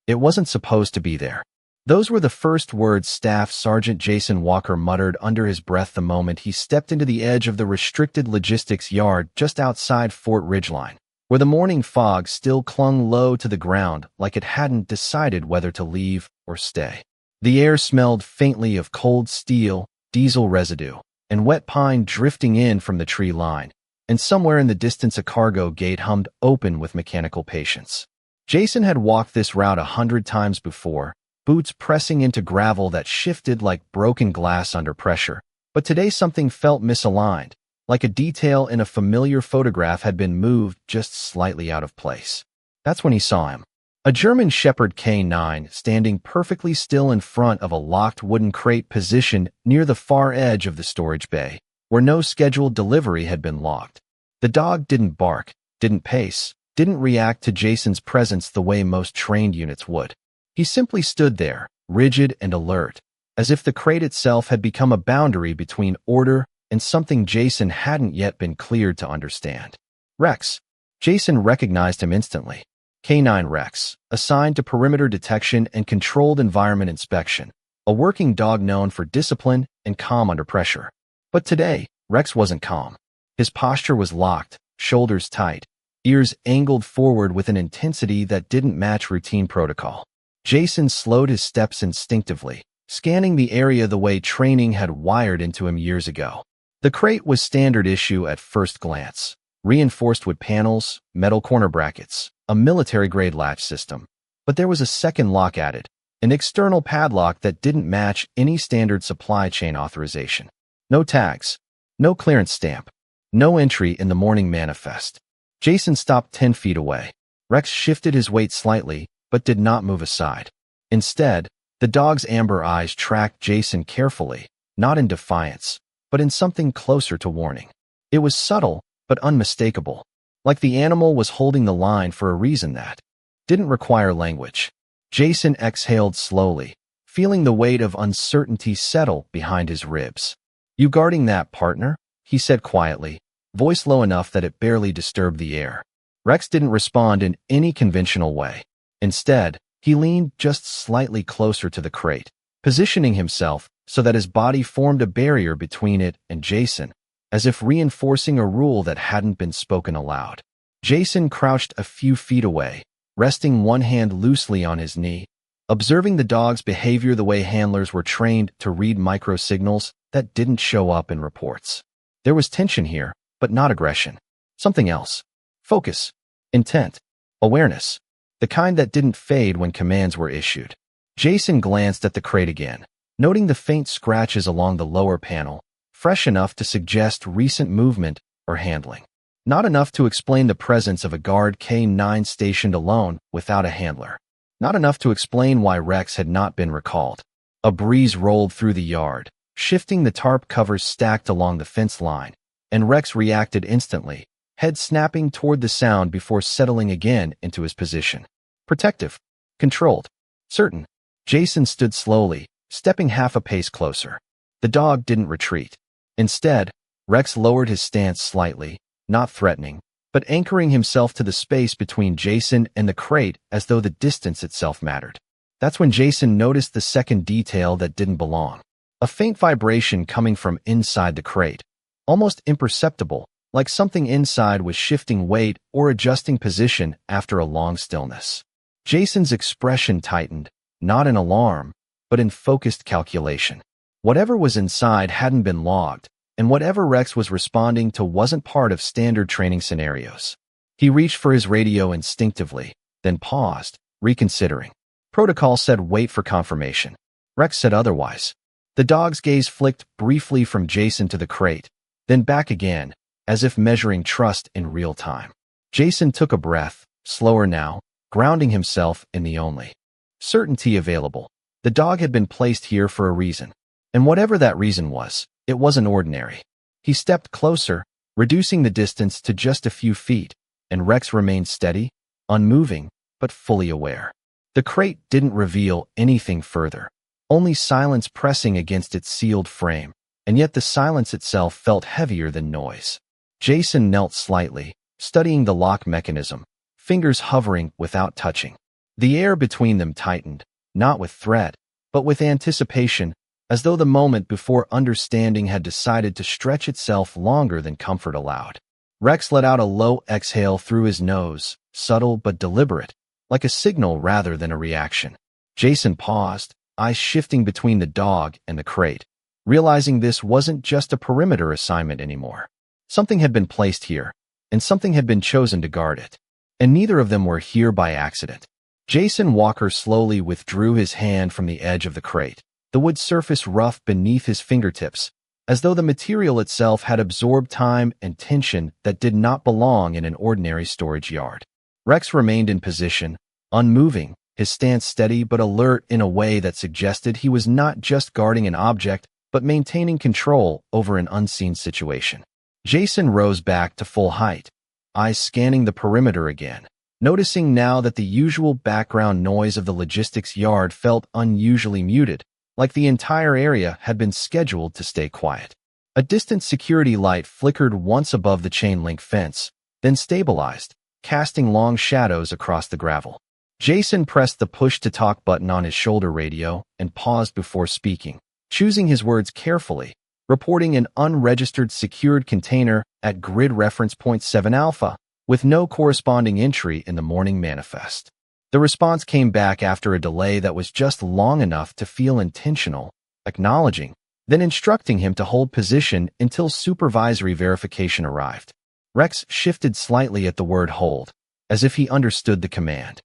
It wasn't supposed to be there. Those were the first words Staff Sergeant Jason Walker muttered under his breath the moment he stepped into the edge of the restricted logistics yard just outside Fort Ridgeline, where the morning fog still clung low to the ground like it hadn't decided whether to leave or stay. The air smelled faintly of cold steel, diesel residue, and wet pine drifting in from the tree line, and somewhere in the distance a cargo gate hummed open with mechanical patience. Jason had walked this route 100 times before, boots pressing into gravel that shifted like broken glass under pressure, but today something felt misaligned, like a detail in a familiar photograph had been moved just slightly out of place. That's when he saw him. A German Shepherd K9 standing perfectly still in front of a locked wooden crate positioned near the far edge of the storage bay, where no scheduled delivery had been logged. The dog didn't bark, didn't pace, didn't react to Jason's presence the way most trained units would. He simply stood there, rigid and alert, as if the crate itself had become a boundary between order and something Jason hadn't yet been cleared to understand. Rex. Jason recognized him instantly. K9 Rex, assigned to perimeter detection and controlled environment inspection, a working dog known for discipline and calm under pressure. But today, Rex wasn't calm. His posture was locked, shoulders tight, ears angled forward with an intensity that didn't match routine protocol. Jason slowed his steps instinctively, scanning the area the way training had wired into him years ago. The crate was standard issue at first glance, reinforced wood panels, metal corner brackets, a military-grade latch system. But there was a second lock added, an external padlock that didn't match any standard supply chain authorization. No tags, no clearance stamp, no entry in the morning manifest. Jason stopped 10 feet away. Rex shifted his weight slightly, but did not move aside. Instead, the dog's amber eyes tracked Jason carefully, not in defiance, but in something closer to warning. It was subtle, but unmistakable, like the animal was holding the line for a reason that didn't require language. Jason exhaled slowly, feeling the weight of uncertainty settle behind his ribs. "You guarding that, partner?" he said quietly, voice low enough that it barely disturbed the air. Rex didn't respond in any conventional way. Instead, he leaned just slightly closer to the crate, positioning himself so that his body formed a barrier between it and Jason, as if reinforcing a rule that hadn't been spoken aloud. Jason crouched a few feet away, resting one hand loosely on his knee, observing the dog's behavior the way handlers were trained to read micro-signals that didn't show up in reports. There was tension here, but not aggression. Something else. Focus. Intent. Awareness. The kind that didn't fade when commands were issued. Jason glanced at the crate again, noting the faint scratches along the lower panel, fresh enough to suggest recent movement or handling. Not enough to explain the presence of a guard K9 stationed alone without a handler. Not enough to explain why Rex had not been recalled. A breeze rolled through the yard, shifting the tarp covers stacked along the fence line, and Rex reacted instantly, head snapping toward the sound before settling again into his position. Protective. Controlled. Certain. Jason stood slowly, stepping half a pace closer. The dog didn't retreat. Instead, Rex lowered his stance slightly, not threatening, but anchoring himself to the space between Jason and the crate as though the distance itself mattered. That's when Jason noticed the second detail that didn't belong. A faint vibration coming from inside the crate, almost imperceptible, like something inside was shifting weight or adjusting position after a long stillness. Jason's expression tightened, not in alarm, but in focused calculation. Whatever was inside hadn't been logged, and whatever Rex was responding to wasn't part of standard training scenarios. He reached for his radio instinctively, then paused, reconsidering. Protocol said wait for confirmation. Rex said otherwise. The dog's gaze flicked briefly from Jason to the crate, then back again, as if measuring trust in real time. Jason took a breath, slower now, grounding himself in the only certainty available. The dog had been placed here for a reason, and whatever that reason was, it wasn't ordinary. He stepped closer, reducing the distance to just a few feet, and Rex remained steady, unmoving, but fully aware. The crate didn't reveal anything further, only silence pressing against its sealed frame, and yet the silence itself felt heavier than noise. Jason knelt slightly, studying the lock mechanism, fingers hovering without touching. The air between them tightened, not with threat, but with anticipation, as though the moment before understanding had decided to stretch itself longer than comfort allowed. Rex let out a low exhale through his nose, subtle but deliberate, like a signal rather than a reaction. Jason paused, eyes shifting between the dog and the crate, realizing this wasn't just a perimeter assignment anymore. Something had been placed here, and something had been chosen to guard it. And neither of them were here by accident. Jason Walker slowly withdrew his hand from the edge of the crate, the wood surface rough beneath his fingertips, as though the material itself had absorbed time and tension that did not belong in an ordinary storage yard. Rex remained in position, unmoving, his stance steady but alert in a way that suggested he was not just guarding an object, but maintaining control over an unseen situation. Jason rose back to full height, eyes scanning the perimeter again, noticing now that the usual background noise of the logistics yard felt unusually muted, like the entire area had been scheduled to stay quiet. A distant security light flickered once above the chain-link fence, then stabilized, casting long shadows across the gravel. Jason pressed the push-to-talk button on his shoulder radio and paused before speaking, choosing his words carefully, reporting an unregistered secured container at grid reference point 7 Alpha, with no corresponding entry in the morning manifest. The response came back after a delay that was just long enough to feel intentional, acknowledging, then instructing him to hold position until supervisory verification arrived. Rex shifted slightly at the word hold, as if he understood the command.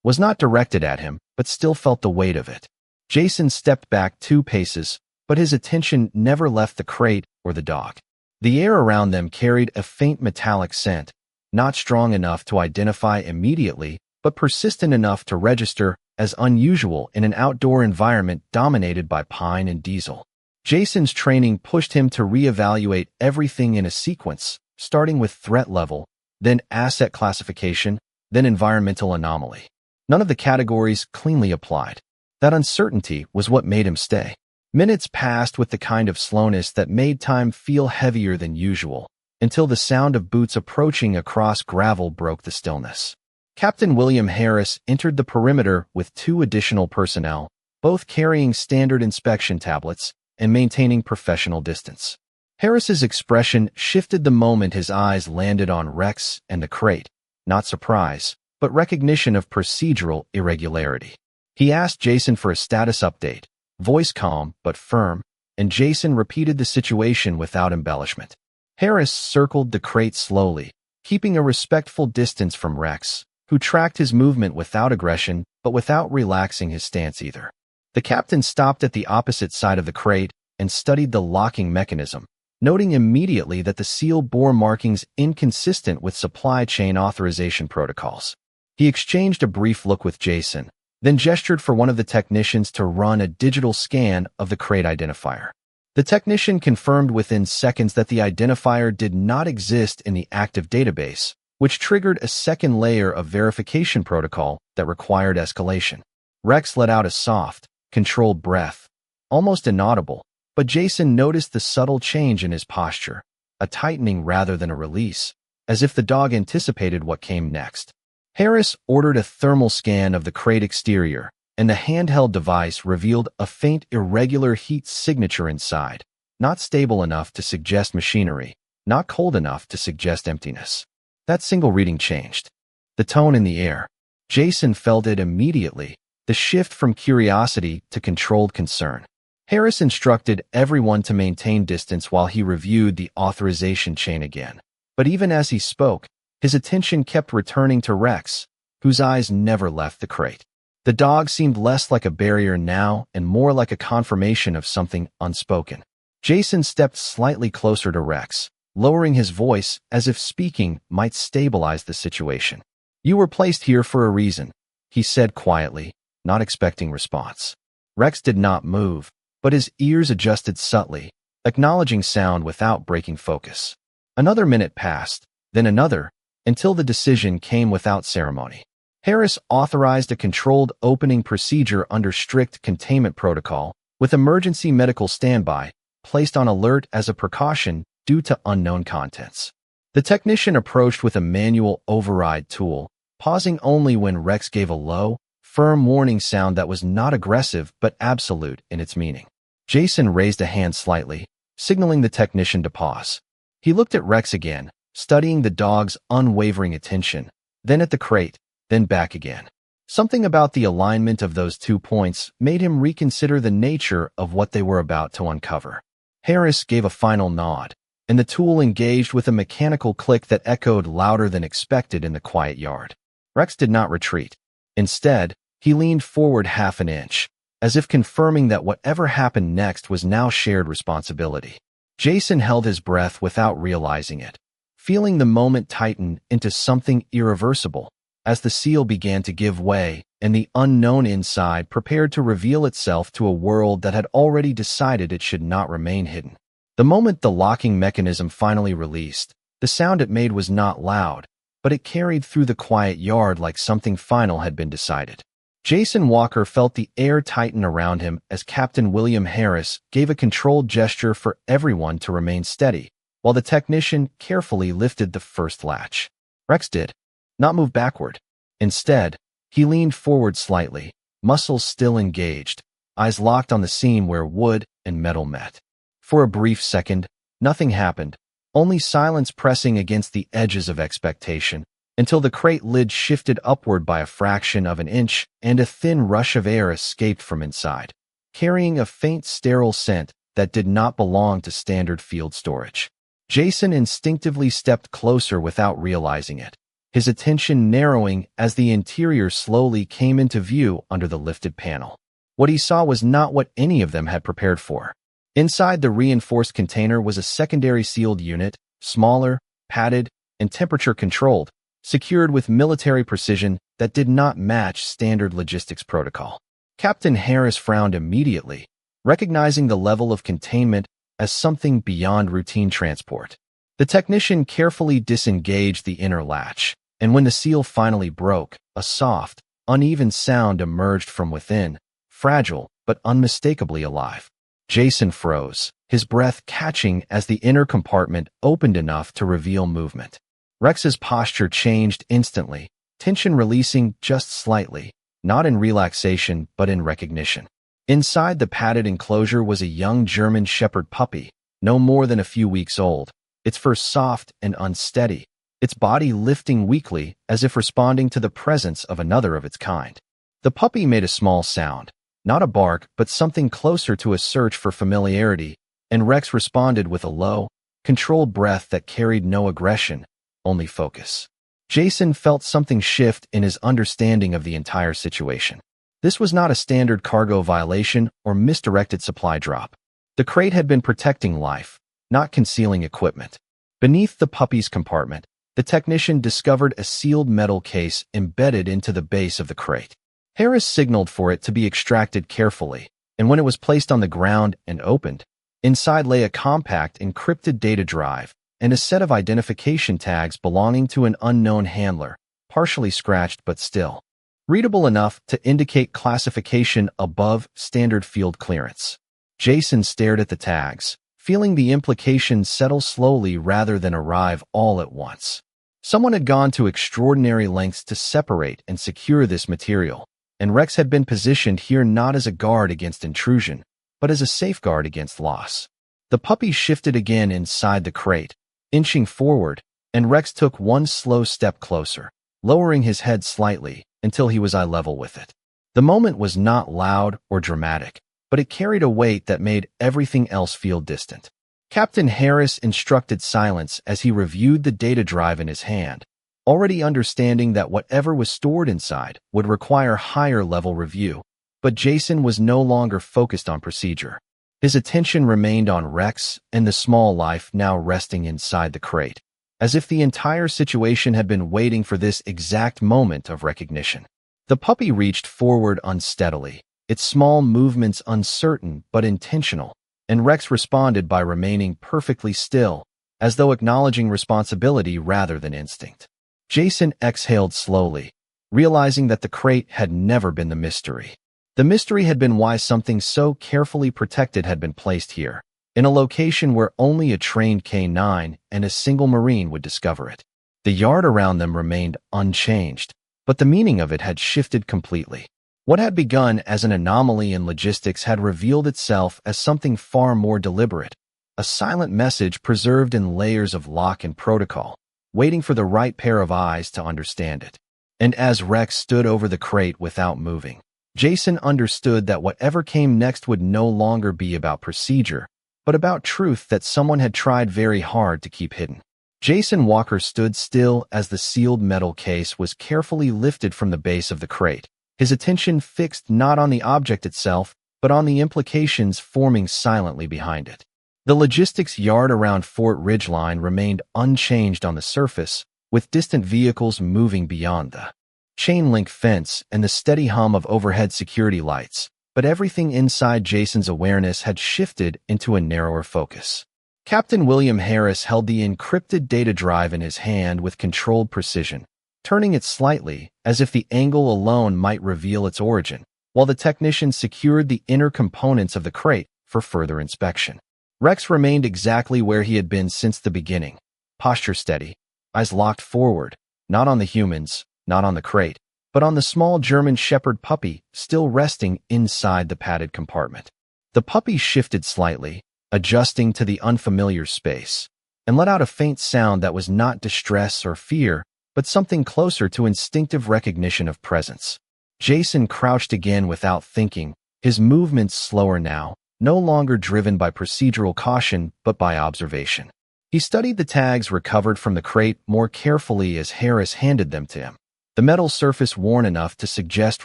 Was not directed at him, but still felt the weight of it. Jason stepped back 2 paces, but his attention never left the crate or the dog. The air around them carried a faint metallic scent, not strong enough to identify immediately, but persistent enough to register as unusual in an outdoor environment dominated by pine and diesel. Jason's training pushed him to reevaluate everything in a sequence, starting with threat level, then asset classification, then environmental anomaly. None of the categories cleanly applied. That uncertainty was what made him stay. Minutes passed with the kind of slowness that made time feel heavier than usual, until the sound of boots approaching across gravel broke the stillness. Captain William Harris entered the perimeter with 2 additional personnel, both carrying standard inspection tablets and maintaining professional distance. Harris's expression shifted the moment his eyes landed on Rex and the crate, not surprise, but recognition of procedural irregularity. He asked Jason for a status update, voice calm but firm, and Jason repeated the situation without embellishment. Harris circled the crate slowly, keeping a respectful distance from Rex, who tracked his movement without aggression but without relaxing his stance either. The captain stopped at the opposite side of the crate and studied the locking mechanism, noting immediately that the seal bore markings inconsistent with supply chain authorization protocols. He exchanged a brief look with Jason, then gestured for one of the technicians to run a digital scan of the crate identifier. The technician confirmed within seconds that the identifier did not exist in the active database, which triggered a second layer of verification protocol that required escalation. Rex let out a soft, controlled breath, almost inaudible, but Jason noticed the subtle change in his posture, a tightening rather than a release, as if the dog anticipated what came next. Harris ordered a thermal scan of the crate exterior, and the handheld device revealed a faint irregular heat signature inside, not stable enough to suggest machinery, not cold enough to suggest emptiness. That single reading changed the tone in the air. Jason felt it immediately, the shift from curiosity to controlled concern. Harris instructed everyone to maintain distance while he reviewed the authorization chain again. But even as he spoke, his attention kept returning to Rex, whose eyes never left the crate. The dog seemed less like a barrier now and more like a confirmation of something unspoken. Jason stepped slightly closer to Rex, lowering his voice as if speaking might stabilize the situation. "You were placed here for a reason," he said quietly, not expecting response. Rex did not move, but his ears adjusted subtly, acknowledging sound without breaking focus. Another minute passed, then another, until the decision came without ceremony. Harris authorized a controlled opening procedure under strict containment protocol, with emergency medical standby, placed on alert as a precaution due to unknown contents. The technician approached with a manual override tool, pausing only when Rex gave a low, firm warning sound that was not aggressive but absolute in its meaning. Jason raised a hand slightly, signaling the technician to pause. He looked at Rex again, studying the dog's unwavering attention, then at the crate, then back again. Something about the alignment of those 2 points made him reconsider the nature of what they were about to uncover. Harris gave a final nod, and the tool engaged with a mechanical click that echoed louder than expected in the quiet yard. Rex did not retreat. Instead, he leaned forward half an inch, as if confirming that whatever happened next was now shared responsibility. Jason held his breath without realizing it, feeling the moment tighten into something irreversible as the seal began to give way and the unknown inside prepared to reveal itself to a world that had already decided it should not remain hidden. The moment the locking mechanism finally released, the sound it made was not loud, but it carried through the quiet yard like something final had been decided. Jason Walker felt the air tighten around him as Captain William Harris gave a controlled gesture for everyone to remain steady, while the technician carefully lifted the first latch. Rex did not move backward. Instead, he leaned forward slightly, muscles still engaged, eyes locked on the seam where wood and metal met. For a brief second, nothing happened, only silence pressing against the edges of expectation, until the crate lid shifted upward by a fraction of an inch and a thin rush of air escaped from inside, carrying a faint sterile scent that did not belong to standard field storage. Jason instinctively stepped closer without realizing it, his attention narrowing as the interior slowly came into view under the lifted panel. What he saw was not what any of them had prepared for. Inside the reinforced container was a secondary sealed unit, smaller, padded, and temperature-controlled, secured with military precision that did not match standard logistics protocol. Captain Harris frowned immediately, recognizing the level of containment as something beyond routine transport. The technician carefully disengaged the inner latch, and when the seal finally broke, a soft, uneven sound emerged from within, fragile but unmistakably alive. Jason froze, his breath catching as the inner compartment opened enough to reveal movement. Rex's posture changed instantly, tension releasing just slightly, not in relaxation but in recognition. Inside the padded enclosure was a young German Shepherd puppy, no more than a few weeks old, its fur soft and unsteady, its body lifting weakly as if responding to the presence of another of its kind. The puppy made a small sound, not a bark but something closer to a search for familiarity, and Rex responded with a low, controlled breath that carried no aggression, only focus. Jason felt something shift in his understanding of the entire situation. This was not a standard cargo violation or misdirected supply drop. The crate had been protecting life, not concealing equipment. Beneath the puppy's compartment, the technician discovered a sealed metal case embedded into the base of the crate. Harris signaled for it to be extracted carefully, and when it was placed on the ground and opened, inside lay a compact encrypted data drive and a set of identification tags belonging to an unknown handler, partially scratched but still readable enough to indicate classification above standard field clearance. Jason stared at the tags, feeling the implications settle slowly rather than arrive all at once. Someone had gone to extraordinary lengths to separate and secure this material, and Rex had been positioned here not as a guard against intrusion, but as a safeguard against loss. The puppy shifted again inside the crate, inching forward, and Rex took one slow step closer, lowering his head slightly until he was eye level with it. The moment was not loud or dramatic, but it carried a weight that made everything else feel distant. Captain Harris instructed silence as he reviewed the data drive in his hand, already understanding that whatever was stored inside would require higher-level review, but Jason was no longer focused on procedure. His attention remained on Rex and the small life now resting inside the crate, as if the entire situation had been waiting for this exact moment of recognition. The puppy reached forward unsteadily, its small movements uncertain but intentional, and Rex responded by remaining perfectly still, as though acknowledging responsibility rather than instinct. Jason exhaled slowly, realizing that the crate had never been the mystery. The mystery had been why something so carefully protected had been placed here, in a location where only a trained K9 and a single Marine would discover it. The yard around them remained unchanged, but the meaning of it had shifted completely. What had begun as an anomaly in logistics had revealed itself as something far more deliberate, a silent message preserved in layers of lock and protocol, waiting for the right pair of eyes to understand it. And as Rex stood over the crate without moving, Jason understood that whatever came next would no longer be about procedure, but about truth that someone had tried very hard to keep hidden. Jason Walker stood still as the sealed metal case was carefully lifted from the base of the crate, his attention fixed not on the object itself, but on the implications forming silently behind it. The logistics yard around Fort Ridgeline remained unchanged on the surface, with distant vehicles moving beyond the chain-link fence and the steady hum of overhead security lights, but everything inside Jason's awareness had shifted into a narrower focus. Captain William Harris held the encrypted data drive in his hand with controlled precision, turning it slightly, as if the angle alone might reveal its origin, while the technician secured the inner components of the crate for further inspection. Rex remained exactly where he had been since the beginning, posture steady, eyes locked forward, not on the humans, not on the crate, but on the small German Shepherd puppy still resting inside the padded compartment. The puppy shifted slightly, adjusting to the unfamiliar space, and let out a faint sound that was not distress or fear, but something closer to instinctive recognition of presence. Jason crouched again without thinking, his movements slower now, no longer driven by procedural caution but by observation. He studied the tags recovered from the crate more carefully as Harris handed them to him, the metal surface worn enough to suggest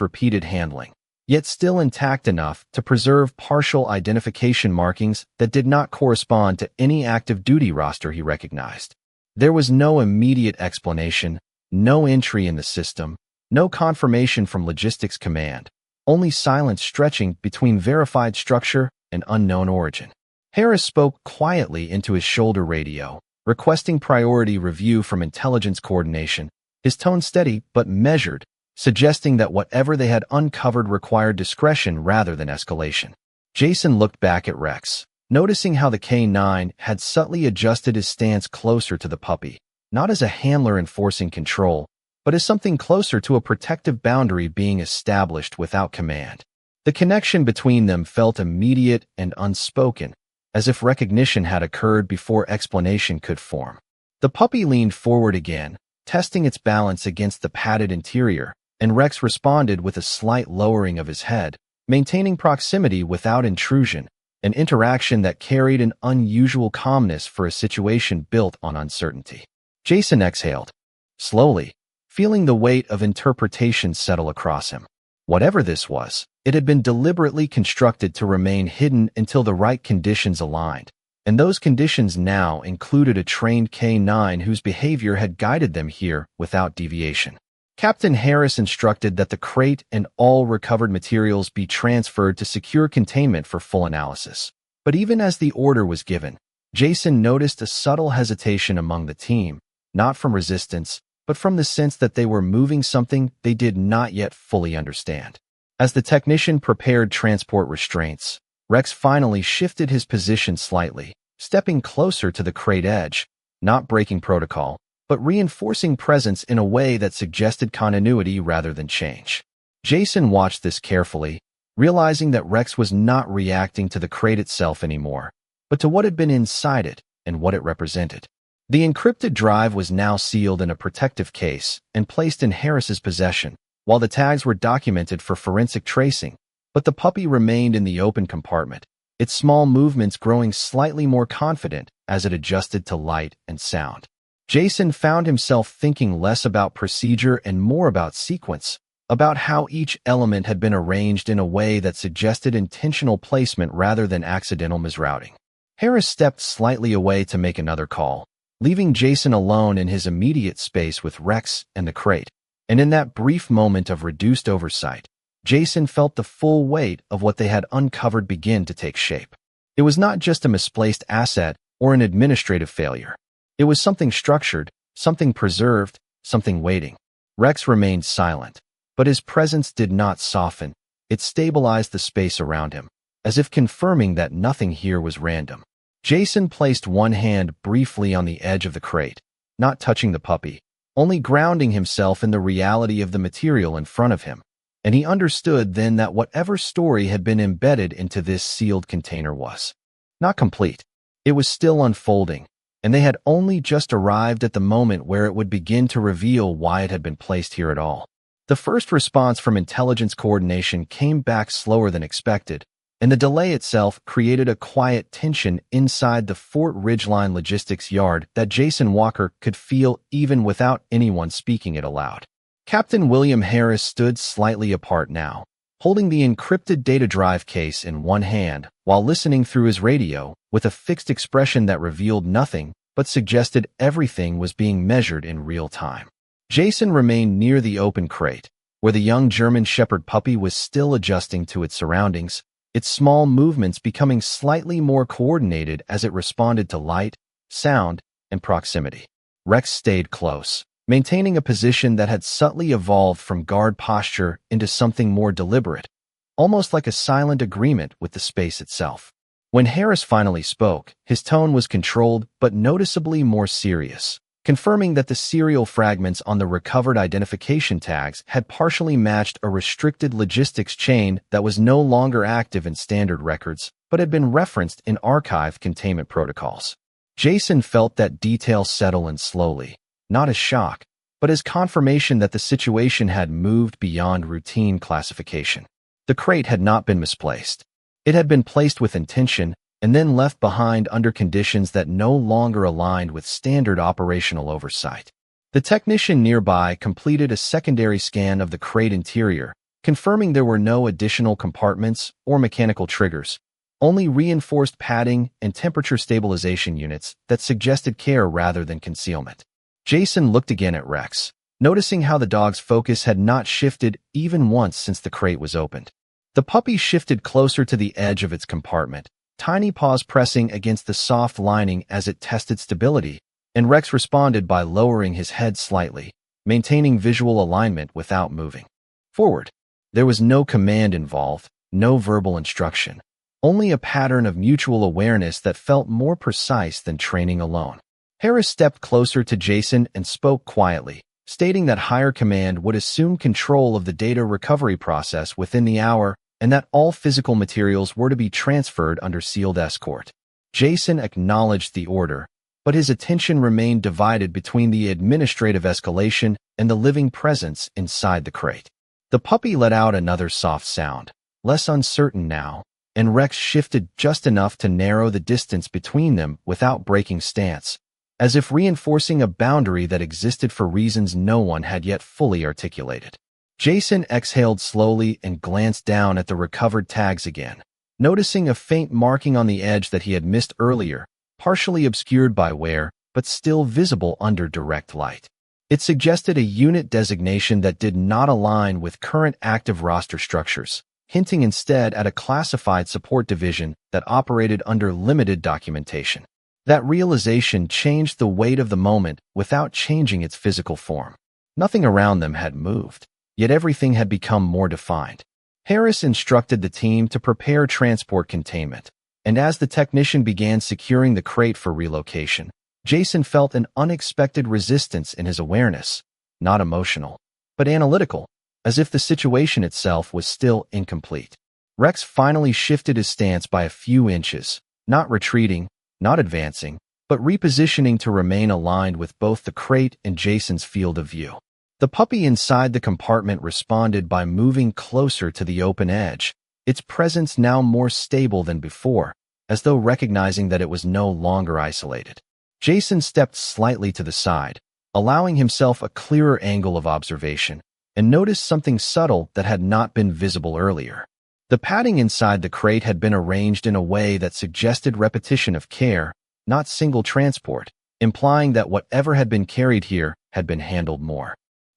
repeated handling, yet still intact enough to preserve partial identification markings that did not correspond to any active duty roster he recognized. There was no immediate explanation, no entry in the system, no confirmation from Logistics Command, only silence stretching between verified structure and unknown origin. Harris spoke quietly into his shoulder radio, requesting priority review from intelligence coordination, his tone steady but measured, suggesting that whatever they had uncovered required discretion rather than escalation. Jason looked back at Rex, noticing how the K9 had subtly adjusted his stance closer to the puppy, not as a handler enforcing control, but as something closer to a protective boundary being established without command. The connection between them felt immediate and unspoken, as if recognition had occurred before explanation could form. The puppy leaned forward again, testing its balance against the padded interior, and Rex responded with a slight lowering of his head, maintaining proximity without intrusion, an interaction that carried an unusual calmness for a situation built on uncertainty. Jason exhaled, slowly, feeling the weight of interpretation settle across him. Whatever this was, it had been deliberately constructed to remain hidden until the right conditions aligned, and those conditions now included a trained K9 whose behavior had guided them here without deviation. Captain Harris instructed that the crate and all recovered materials be transferred to secure containment for full analysis. But even as the order was given, Jason noticed a subtle hesitation among the team, not from resistance, but from the sense that they were moving something they did not yet fully understand. As the technician prepared transport restraints, Rex finally shifted his position slightly, stepping closer to the crate edge, not breaking protocol, but reinforcing presence in a way that suggested continuity rather than change. Jason watched this carefully, realizing that Rex was not reacting to the crate itself anymore, but to what had been inside it and what it represented. The encrypted drive was now sealed in a protective case and placed in Harris's possession, while the tags were documented for forensic tracing, but the puppy remained in the open compartment, its small movements growing slightly more confident as it adjusted to light and sound. Jason found himself thinking less about procedure and more about sequence, about how each element had been arranged in a way that suggested intentional placement rather than accidental misrouting. Harris stepped slightly away to make another call, leaving Jason alone in his immediate space with Rex and the crate. And in that brief moment of reduced oversight, Jason felt the full weight of what they had uncovered begin to take shape. It was not just a misplaced asset or an administrative failure. It was something structured, something preserved, something waiting. Rex remained silent, but his presence did not soften. It stabilized the space around him, as if confirming that nothing here was random. Jason placed one hand briefly on the edge of the crate, not touching the puppy, only grounding himself in the reality of the material in front of him. and he understood then that whatever story had been embedded into this sealed container was not complete. It was still unfolding, and they had only just arrived at the moment where it would begin to reveal why it had been placed here at all. The first response from intelligence coordination came back slower than expected, and the delay itself created a quiet tension inside the Fort Ridgeline logistics yard that Jason Walker could feel even without anyone speaking it aloud. Captain William Harris stood slightly apart now, holding the encrypted data drive case in one hand while listening through his radio with a fixed expression that revealed nothing but suggested everything was being measured in real time. Jason remained near the open crate, where the young German Shepherd puppy was still adjusting to its surroundings, its small movements becoming slightly more coordinated as it responded to light, sound, and proximity. Rex stayed close, maintaining a position that had subtly evolved from guard posture into something more deliberate, almost like a silent agreement with the space itself. When Harris finally spoke, his tone was controlled but noticeably more serious, confirming that the serial fragments on the recovered identification tags had partially matched a restricted logistics chain that was no longer active in standard records but had been referenced in archived containment protocols. Jason felt that detail settle in slowly, not as shock, but as confirmation that the situation had moved beyond routine classification. The crate had not been misplaced. It had been placed with intention and then left behind under conditions that no longer aligned with standard operational oversight. The technician nearby completed a secondary scan of the crate interior, confirming there were no additional compartments or mechanical triggers, only reinforced padding and temperature stabilization units that suggested care rather than concealment. Jason looked again at Rex, noticing how the dog's focus had not shifted even once since the crate was opened. The puppy shifted closer to the edge of its compartment, tiny paws pressing against the soft lining as it tested stability, and Rex responded by lowering his head slightly, maintaining visual alignment without moving forward. There was no command involved, no verbal instruction, only a pattern of mutual awareness that felt more precise than training alone. Harris stepped closer to Jason and spoke quietly, stating that higher command would assume control of the data recovery process within the hour and that all physical materials were to be transferred under sealed escort. Jason acknowledged the order, but his attention remained divided between the administrative escalation and the living presence inside the crate. The puppy let out another soft sound, less uncertain now, and Rex shifted just enough to narrow the distance between them without breaking stance, as if reinforcing a boundary that existed for reasons no one had yet fully articulated. Jason exhaled slowly and glanced down at the recovered tags again, noticing a faint marking on the edge that he had missed earlier, partially obscured by wear, but still visible under direct light. It suggested a unit designation that did not align with current active roster structures, hinting instead at a classified support division that operated under limited documentation. That realization changed the weight of the moment without changing its physical form. Nothing around them had moved, yet everything had become more defined. Harris instructed the team to prepare transport containment, and as the technician began securing the crate for relocation, Jason felt an unexpected resistance in his awareness, not emotional, but analytical, as if the situation itself was still incomplete. Rex finally shifted his stance by a few inches, not retreating, not advancing, but repositioning to remain aligned with both the crate and Jason's field of view. The puppy inside the compartment responded by moving closer to the open edge, its presence now more stable than before, as though recognizing that it was no longer isolated. Jason stepped slightly to the side, allowing himself a clearer angle of observation, and noticed something subtle that had not been visible earlier. The padding inside the crate had been arranged in a way that suggested repetition of care, not single transport, implying that whatever had been carried here had been handled more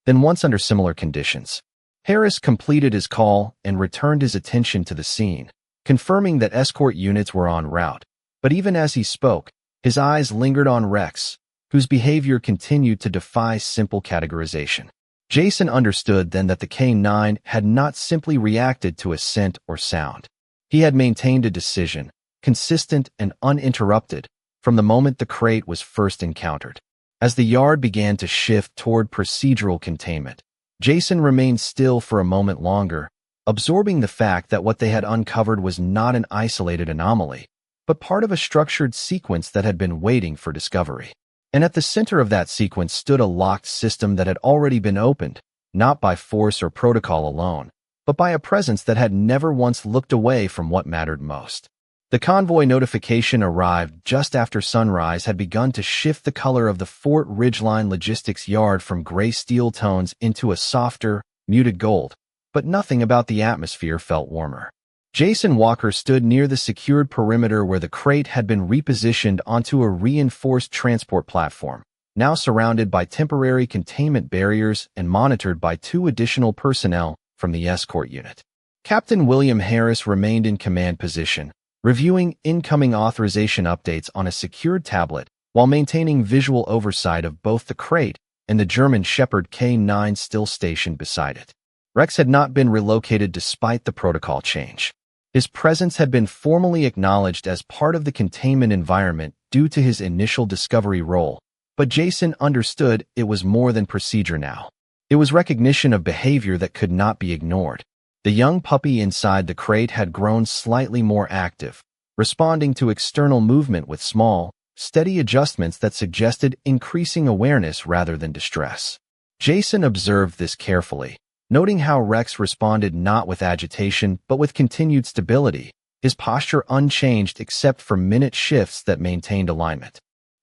than once under similar conditions. Harris completed his call and returned his attention to the scene, confirming that escort units were en route. But even as he spoke, his eyes lingered on Rex, whose behavior continued to defy simple categorization. Jason understood then that the K-9 had not simply reacted to a scent or sound. He had maintained a decision, consistent and uninterrupted, from the moment the crate was first encountered. As the yard began to shift toward procedural containment, Jason remained still for a moment longer, absorbing the fact that what they had uncovered was not an isolated anomaly, but part of a structured sequence that had been waiting for discovery. And at the center of that sequence stood a locked system that had already been opened, not by force or protocol alone, but by a presence that had never once looked away from what mattered most. The convoy notification arrived just after sunrise had begun to shift the color of the Fort Ridgeline logistics yard from gray steel tones into a softer, muted gold, but nothing about the atmosphere felt warmer. Jason Walker stood near the secured perimeter where the crate had been repositioned onto a reinforced transport platform, now surrounded by temporary containment barriers and monitored by 2 additional personnel from the escort unit. Captain William Harris remained in command position, reviewing incoming authorization updates on a secured tablet while maintaining visual oversight of both the crate and the German Shepherd K9 still stationed beside it. Rex had not been relocated despite the protocol change. His presence had been formally acknowledged as part of the containment environment due to his initial discovery role, but Jason understood it was more than procedure now. It was recognition of behavior that could not be ignored. The young puppy inside the crate had grown slightly more active, responding to external movement with small, steady adjustments that suggested increasing awareness rather than distress. Jason observed this carefully, noting how Rex responded not with agitation but with continued stability, his posture unchanged except for minute shifts that maintained alignment.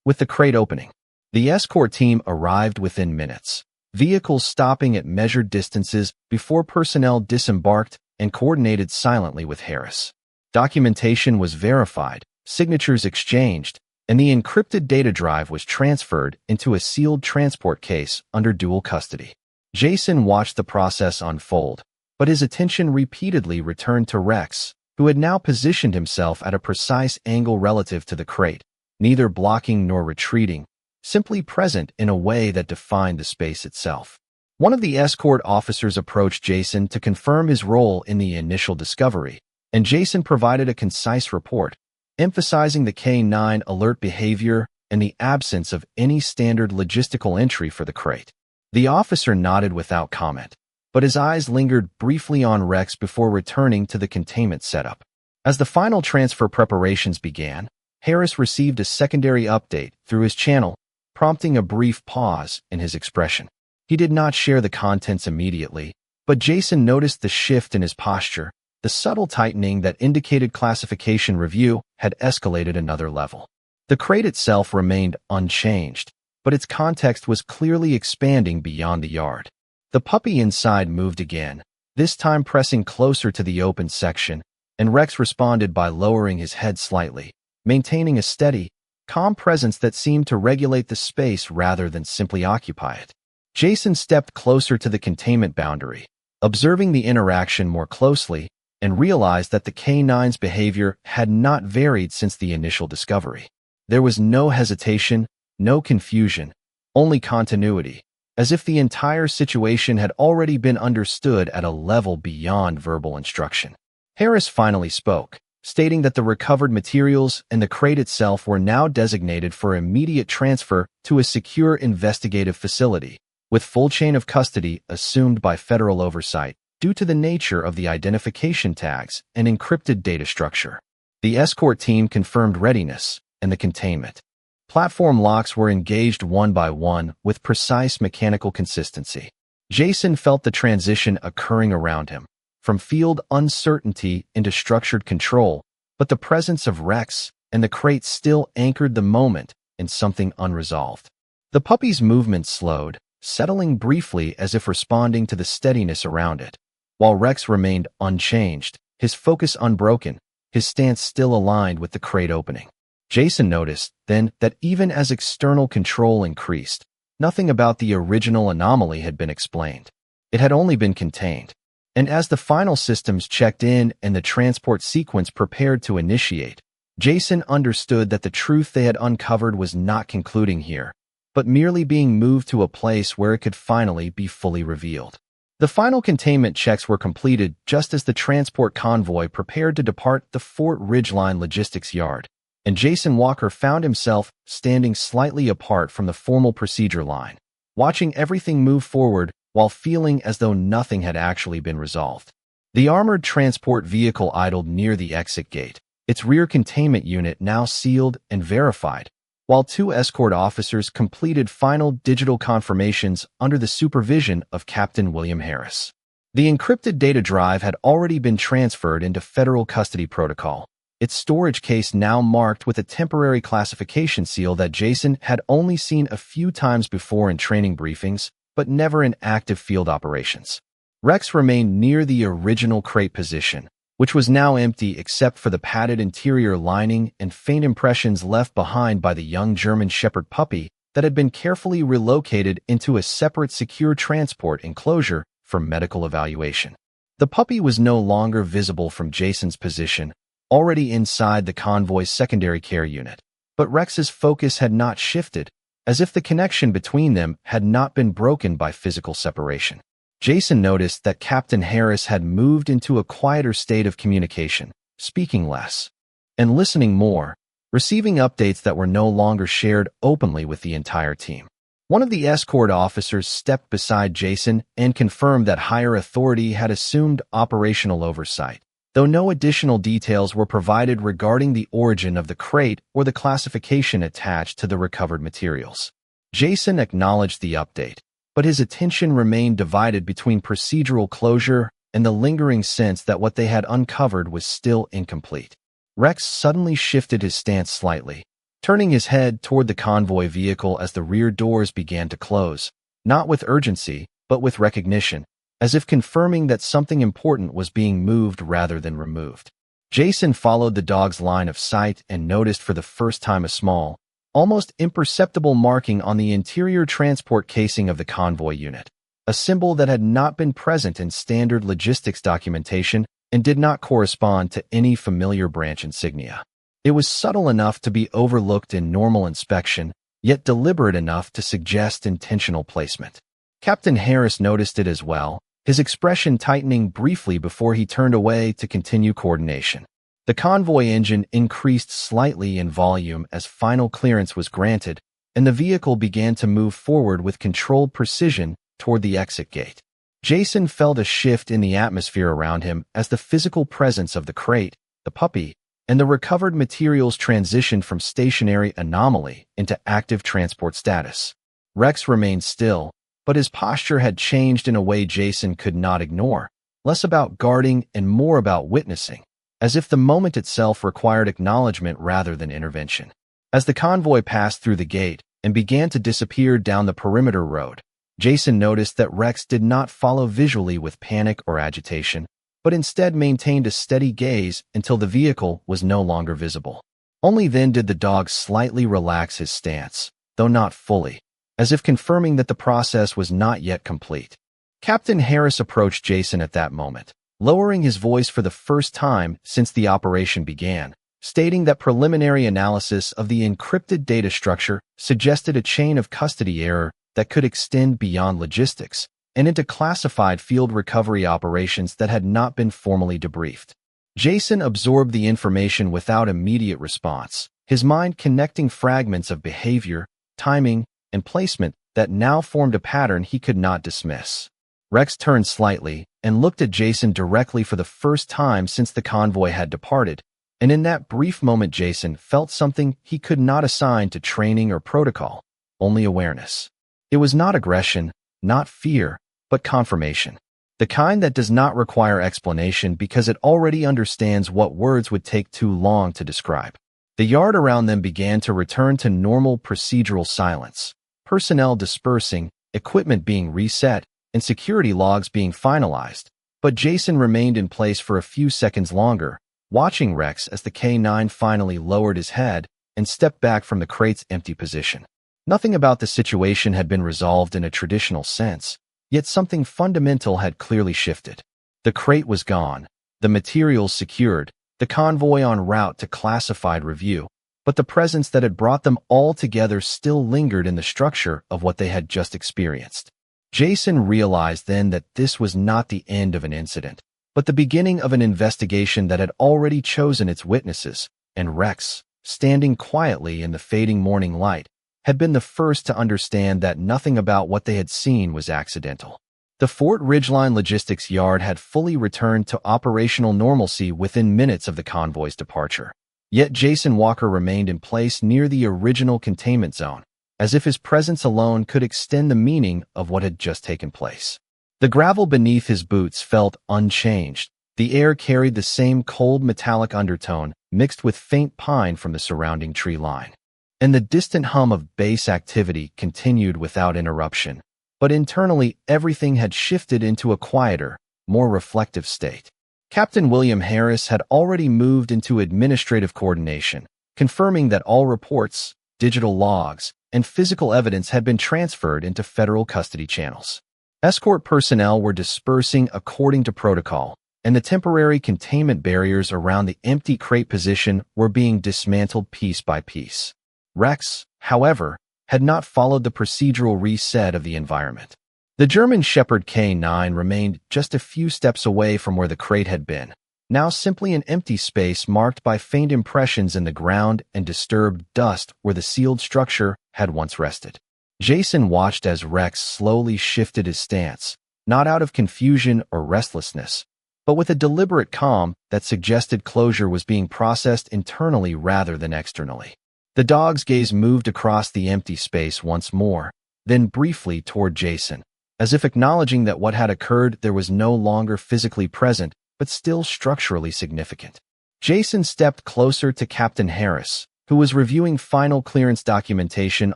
With the crate opening, the escort team arrived within minutes, vehicles stopping at measured distances before personnel disembarked and coordinated silently with Harris. Documentation was verified, signatures exchanged, and the encrypted data drive was transferred into a sealed transport case under dual custody. Jason watched the process unfold, but his attention repeatedly returned to Rex, who had now positioned himself at a precise angle relative to the crate, neither blocking nor retreating, simply present in a way that defined the space itself. One of the escort officers approached Jason to confirm his role in the initial discovery, and Jason provided a concise report, emphasizing the K9 alert behavior and the absence of any standard logistical entry for the crate. The officer nodded without comment, but his eyes lingered briefly on Rex before returning to the containment setup. As the final transfer preparations began, Harris received a secondary update through his channel, prompting a brief pause in his expression. He did not share the contents immediately, but Jason noticed the shift in his posture, the subtle tightening that indicated classification review had escalated another level. The crate itself remained unchanged, but its context was clearly expanding beyond the yard. The puppy inside moved again, this time pressing closer to the open section, and Rex responded by lowering his head slightly, maintaining a steady, calm presence that seemed to regulate the space rather than simply occupy it. Jason stepped closer to the containment boundary, observing the interaction more closely, and realized that the K9's behavior had not varied since the initial discovery. There was no hesitation, no confusion, only continuity, as if the entire situation had already been understood at a level beyond verbal instruction. Harris finally spoke, stating that the recovered materials and the crate itself were now designated for immediate transfer to a secure investigative facility, with full chain of custody assumed by federal oversight due to the nature of the identification tags and encrypted data structure. The escort team confirmed readiness, and the containment platform locks were engaged one by one with precise mechanical consistency. Jason felt the transition occurring around him, from field uncertainty into structured control, but the presence of Rex and the crate still anchored the moment in something unresolved. The puppy's movement slowed, settling briefly as if responding to the steadiness around it, while Rex remained unchanged, his focus unbroken, his stance still aligned with the crate opening. Jason noticed, then, that even as external control increased, nothing about the original anomaly had been explained. It had only been contained. And as the final systems checked in and the transport sequence prepared to initiate, Jason understood that the truth they had uncovered was not concluding here, but merely being moved to a place where it could finally be fully revealed. The final containment checks were completed just as the transport convoy prepared to depart the Fort Ridgeline logistics yard, and Jason Walker found himself standing slightly apart from the formal procedure line, watching everything move forward while feeling as though nothing had actually been resolved. The armored transport vehicle idled near the exit gate, its rear containment unit now sealed and verified, while two escort officers completed final digital confirmations under the supervision of Captain William Harris. The encrypted data drive had already been transferred into federal custody protocol, its storage case now marked with a temporary classification seal that Jason had only seen a few times before in training briefings, but never in active field operations. Rex remained near the original crate position, which was now empty except for the padded interior lining and faint impressions left behind by the young German Shepherd puppy that had been carefully relocated into a separate secure transport enclosure for medical evaluation. The puppy was no longer visible from Jason's position, already inside the convoy's secondary care unit, but Rex's focus had not shifted, as if the connection between them had not been broken by physical separation. Jason noticed that Captain Harris had moved into a quieter state of communication, speaking less and listening more, receiving updates that were no longer shared openly with the entire team. One of the escort officers stepped beside Jason and confirmed that higher authority had assumed operational oversight, though no additional details were provided regarding the origin of the crate or the classification attached to the recovered materials. Jason acknowledged the update, but his attention remained divided between procedural closure and the lingering sense that what they had uncovered was still incomplete. Rex suddenly shifted his stance slightly, turning his head toward the convoy vehicle as the rear doors began to close, not with urgency, but with recognition, as if confirming that something important was being moved rather than removed. Jason followed the dog's line of sight and noticed for the first time a small, almost imperceptible marking on the interior transport casing of the convoy unit, a symbol that had not been present in standard logistics documentation and did not correspond to any familiar branch insignia. It was subtle enough to be overlooked in normal inspection, yet deliberate enough to suggest intentional placement. Captain Harris noticed it as well, his expression tightening briefly before he turned away to continue coordination. The convoy engine increased slightly in volume as final clearance was granted, and the vehicle began to move forward with controlled precision toward the exit gate. Jason felt a shift in the atmosphere around him as the physical presence of the crate, the puppy, and the recovered materials transitioned from stationary anomaly into active transport status. Rex remained still, but his posture had changed in a way Jason could not ignore, less about guarding and more about witnessing, as if the moment itself required acknowledgement rather than intervention. As the convoy passed through the gate and began to disappear down the perimeter road, Jason noticed that Rex did not follow visually with panic or agitation, but instead maintained a steady gaze until the vehicle was no longer visible. Only then did the dog slightly relax his stance, though not fully, as if confirming that the process was not yet complete. Captain Harris approached Jason at that moment, lowering his voice for the first time since the operation began, stating that preliminary analysis of the encrypted data structure suggested a chain of custody error that could extend beyond logistics and into classified field recovery operations that had not been formally debriefed. Jason absorbed the information without immediate response, his mind connecting fragments of behavior, timing, and placement that now formed a pattern he could not dismiss. Rex turned slightly and looked at Jason directly for the first time since the convoy had departed, and in that brief moment Jason felt something he could not assign to training or protocol, only awareness. It was not aggression, not fear, but confirmation. The kind that does not require explanation because it already understands what words would take too long to describe. The yard around them began to return to normal procedural silence, personnel dispersing, equipment being reset, and security logs being finalized, but Jason remained in place for a few seconds longer, watching Rex as the K9 finally lowered his head and stepped back from the crate's empty position. Nothing about the situation had been resolved in a traditional sense, yet something fundamental had clearly shifted. The crate was gone, the materials secured, the convoy en route to classified review, but the presence that had brought them all together still lingered in the structure of what they had just experienced. Jason realized then that this was not the end of an incident, but the beginning of an investigation that had already chosen its witnesses, and Rex, standing quietly in the fading morning light, had been the first to understand that nothing about what they had seen was accidental. The Fort Ridgeline logistics yard had fully returned to operational normalcy within minutes of the convoy's departure. Yet Jason Walker remained in place near the original containment zone, as if his presence alone could extend the meaning of what had just taken place. The gravel beneath his boots felt unchanged. The air carried the same cold metallic undertone, mixed with faint pine from the surrounding tree line. And the distant hum of base activity continued without interruption. But internally, everything had shifted into a quieter, more reflective state. Captain William Harris had already moved into administrative coordination, confirming that all reports, digital logs, and physical evidence had been transferred into federal custody channels. Escort personnel were dispersing according to protocol, and the temporary containment barriers around the empty crate position were being dismantled piece by piece. Rex, however, had not followed the procedural reset of the environment. The German Shepherd K9 remained just a few steps away from where the crate had been, now simply an empty space marked by faint impressions in the ground and disturbed dust where the sealed structure had once rested. Jason watched as Rex slowly shifted his stance, not out of confusion or restlessness, but with a deliberate calm that suggested closure was being processed internally rather than externally. The dog's gaze moved across the empty space once more, then briefly toward Jason, as if acknowledging that what had occurred there was no longer physically present, but still structurally significant. Jason stepped closer to Captain Harris, who was reviewing final clearance documentation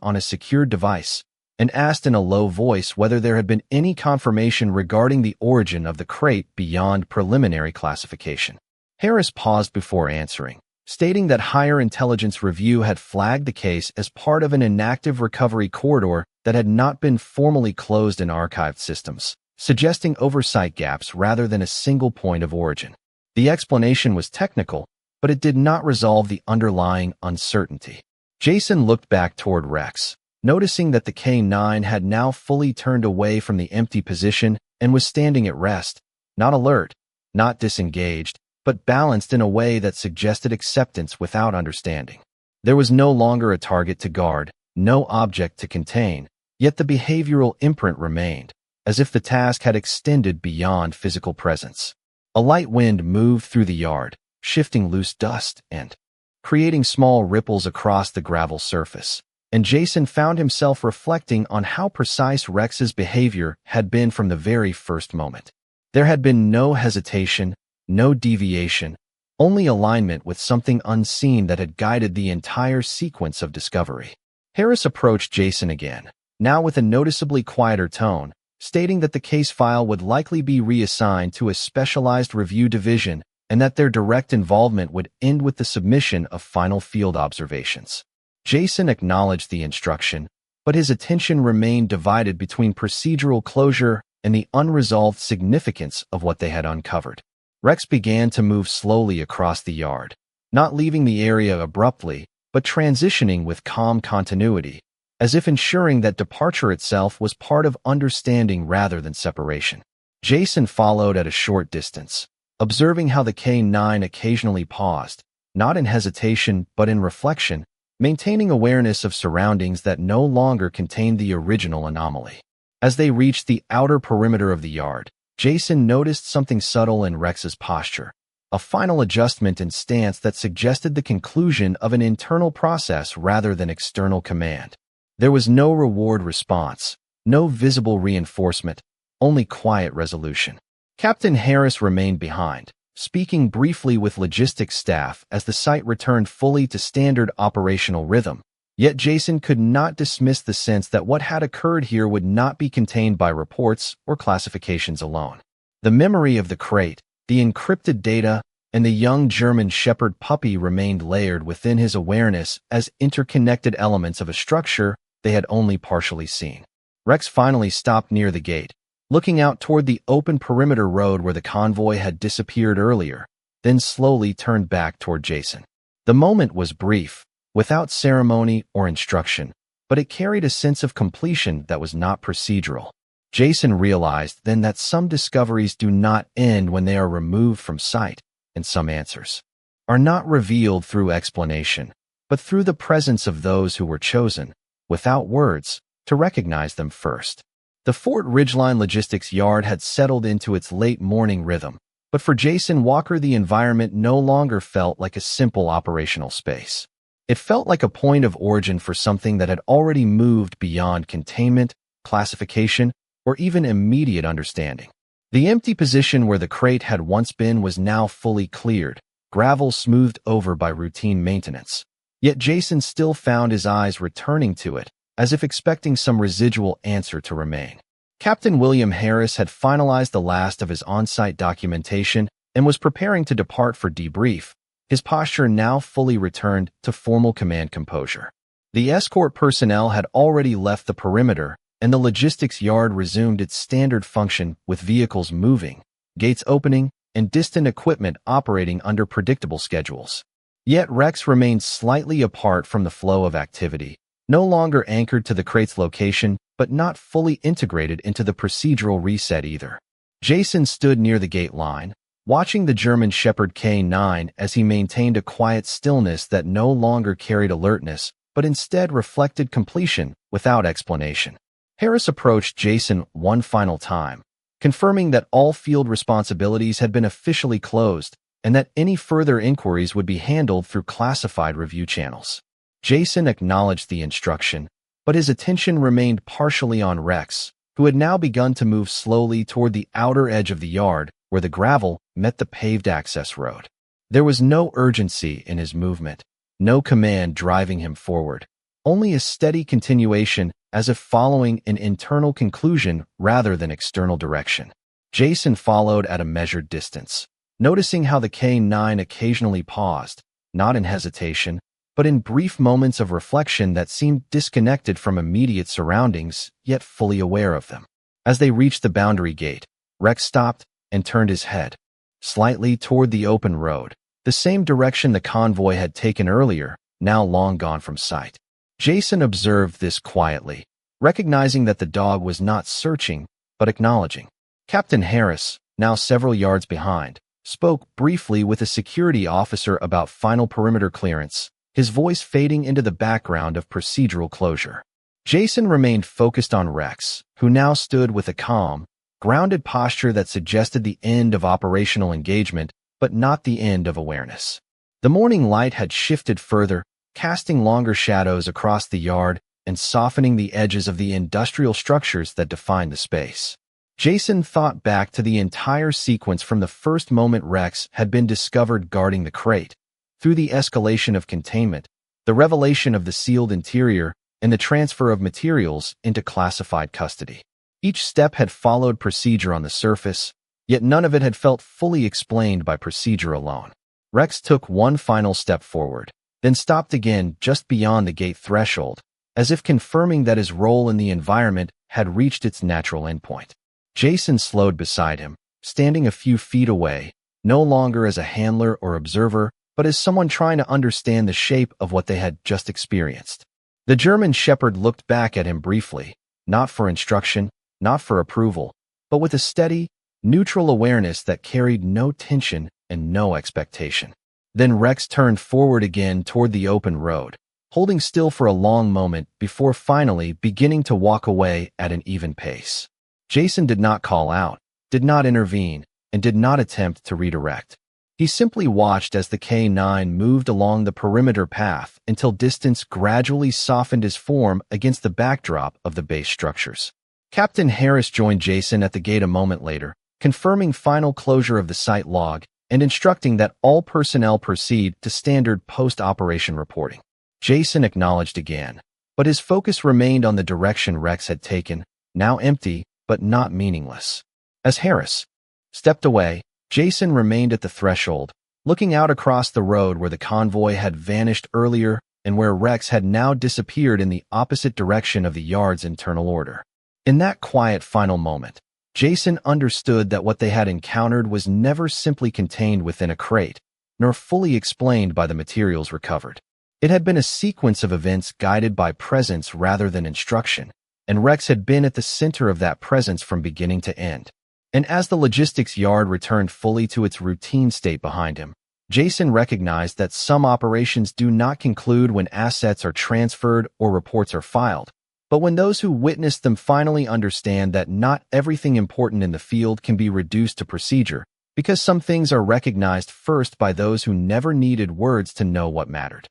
on a secured device, and asked in a low voice whether there had been any confirmation regarding the origin of the crate beyond preliminary classification. Harris paused before answering, stating that Higher Intelligence Review had flagged the case as part of an inactive recovery corridor that had not been formally closed in archived systems, suggesting oversight gaps rather than a single point of origin. The explanation was technical, but it did not resolve the underlying uncertainty. Jason looked back toward Rex, noticing that the K9 had now fully turned away from the empty position and was standing at rest, not alert, not disengaged, but balanced in a way that suggested acceptance without understanding. There was no longer a target to guard, no object to contain, yet the behavioral imprint remained, as if the task had extended beyond physical presence. A light wind moved through the yard, shifting loose dust and creating small ripples across the gravel surface, and Jason found himself reflecting on how precise Rex's behavior had been from the very first moment. There had been no hesitation, no deviation, only alignment with something unseen that had guided the entire sequence of discovery. Harris approached Jason again, now with a noticeably quieter tone, stating that the case file would likely be reassigned to a specialized review division and that their direct involvement would end with the submission of final field observations. Jason acknowledged the instruction, but his attention remained divided between procedural closure and the unresolved significance of what they had uncovered. Rex began to move slowly across the yard, not leaving the area abruptly, but transitioning with calm continuity, as if ensuring that departure itself was part of understanding rather than separation. Jason followed at a short distance, observing how the K9 occasionally paused, not in hesitation but in reflection, maintaining awareness of surroundings that no longer contained the original anomaly. As they reached the outer perimeter of the yard, Jason noticed something subtle in Rex's posture, a final adjustment in stance that suggested the conclusion of an internal process rather than external command. There was no reward response, no visible reinforcement, only quiet resolution. Captain Harris remained behind, speaking briefly with logistics staff as the site returned fully to standard operational rhythm. Yet Jason could not dismiss the sense that what had occurred here would not be contained by reports or classifications alone. The memory of the crate, the encrypted data, and the young German Shepherd puppy remained layered within his awareness as interconnected elements of a structure they had only partially seen. Rex finally stopped near the gate, looking out toward the open perimeter road where the convoy had disappeared earlier, then slowly turned back toward Jason. The moment was brief, without ceremony or instruction, but it carried a sense of completion that was not procedural. Jason realized then that some discoveries do not end when they are removed from sight, and some answers are not revealed through explanation, but through the presence of those who were chosen, without words, to recognize them first. The Fort Ridgeline logistics yard had settled into its late morning rhythm, but for Jason Walker, the environment no longer felt like a simple operational space. It felt like a point of origin for something that had already moved beyond containment, classification, or even immediate understanding. The empty position where the crate had once been was now fully cleared, gravel smoothed over by routine maintenance. Yet Jason still found his eyes returning to it, as if expecting some residual answer to remain. Captain William Harris had finalized the last of his on-site documentation and was preparing to depart for debrief, his posture now fully returned to formal command composure. The escort personnel had already left the perimeter, and the logistics yard resumed its standard function with vehicles moving, gates opening, and distant equipment operating under predictable schedules. Yet Rex remained slightly apart from the flow of activity, no longer anchored to the crate's location, but not fully integrated into the procedural reset either. Jason stood near the gate line, watching the German Shepherd K9 as he maintained a quiet stillness that no longer carried alertness, but instead reflected completion without explanation. Harris approached Jason one final time, confirming that all field responsibilities had been officially closed and that any further inquiries would be handled through classified review channels. Jason acknowledged the instruction, but his attention remained partially on Rex, who had now begun to move slowly toward the outer edge of the yard where the gravel met the paved access road. There was no urgency in his movement, no command driving him forward, only a steady continuation as if following an internal conclusion rather than external direction. Jason followed at a measured distance, noticing how the K9 occasionally paused, not in hesitation, but in brief moments of reflection that seemed disconnected from immediate surroundings, yet fully aware of them. As they reached the boundary gate, Rex stopped and turned his head, slightly toward the open road, the same direction the convoy had taken earlier, now long gone from sight. Jason observed this quietly, recognizing that the dog was not searching, but acknowledging. Captain Harris, now several yards behind, spoke briefly with a security officer about final perimeter clearance, his voice fading into the background of procedural closure. Jason remained focused on Rex, who now stood with a calm, grounded posture that suggested the end of operational engagement, but not the end of awareness. The morning light had shifted further, casting longer shadows across the yard and softening the edges of the industrial structures that defined the space. Jason thought back to the entire sequence from the first moment Rex had been discovered guarding the crate, through the escalation of containment, the revelation of the sealed interior, and the transfer of materials into classified custody. Each step had followed procedure on the surface, yet none of it had felt fully explained by procedure alone. Rex took one final step forward, then stopped again just beyond the gate threshold, as if confirming that his role in the environment had reached its natural endpoint. Jason slowed beside him, standing a few feet away, no longer as a handler or observer, but as someone trying to understand the shape of what they had just experienced. The German Shepherd looked back at him briefly, not for instruction, not for approval, but with a steady, neutral awareness that carried no tension and no expectation. Then Rex turned forward again toward the open road, holding still for a long moment before finally beginning to walk away at an even pace. Jason did not call out, did not intervene, and did not attempt to redirect. He simply watched as the K9 moved along the perimeter path until distance gradually softened his form against the backdrop of the base structures. Captain Harris joined Jason at the gate a moment later, confirming final closure of the site log and instructing that all personnel proceed to standard post-operation reporting. Jason acknowledged again, but his focus remained on the direction Rex had taken, now empty but not meaningless. As Harris stepped away, Jason remained at the threshold, looking out across the road where the convoy had vanished earlier and where Rex had now disappeared in the opposite direction of the yard's internal order. In that quiet final moment, Jason understood that what they had encountered was never simply contained within a crate, nor fully explained by the materials recovered. It had been a sequence of events guided by presence rather than instruction, and Rex had been at the center of that presence from beginning to end. And as the logistics yard returned fully to its routine state behind him, Jason recognized that some operations do not conclude when assets are transferred or reports are filed, But when those who witnessed them finally understand that not everything important in the field can be reduced to procedure, because some things are recognized first by those who never needed words to know what mattered.